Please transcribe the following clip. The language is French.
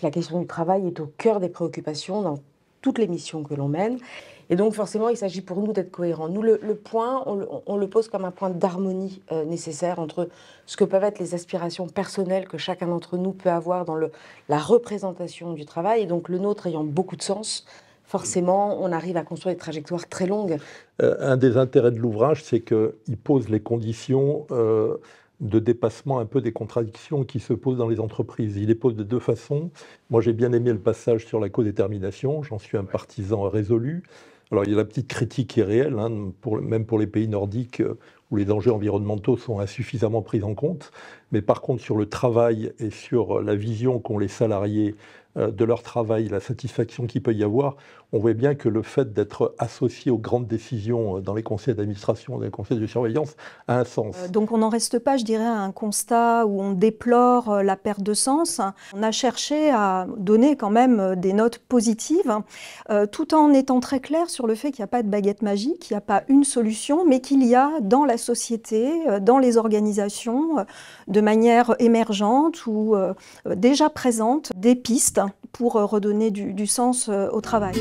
La question du travail est au cœur des préoccupations dans toutes les missions que l'on mène. Et donc forcément, il s'agit pour nous d'être cohérents. Nous, le point, on le pose comme un point d'harmonie nécessaire entre ce que peuvent être les aspirations personnelles que chacun d'entre nous peut avoir dans la représentation du travail, et donc le nôtre ayant beaucoup de sens. Forcément, on arrive à construire des trajectoires très longues. Un des intérêts de l'ouvrage, c'est qu'il pose les conditions de dépassement un peu des contradictions qui se posent dans les entreprises. Il les pose de deux façons. Moi, j'ai bien aimé le passage sur la codétermination. J'en suis un partisan résolu. Alors, il y a la petite critique qui est réelle, hein, même pour les pays nordiques où les enjeux environnementaux sont insuffisamment pris en compte. Mais par contre, sur le travail et sur la vision qu'ont les salariés de leur travail, la satisfaction qu'il peut y avoir, on voit bien que le fait d'être associé aux grandes décisions dans les conseils d'administration, dans les conseils de surveillance, a un sens. Donc on n'en reste pas, je dirais, à un constat où on déplore la perte de sens. On a cherché à donner quand même des notes positives, tout en étant très clair sur le fait qu'il n'y a pas de baguette magique, il n'y a pas une solution, mais qu'il y a dans la société, dans les organisations, de manière émergente ou déjà présente, des pistes pour redonner du sens au travail.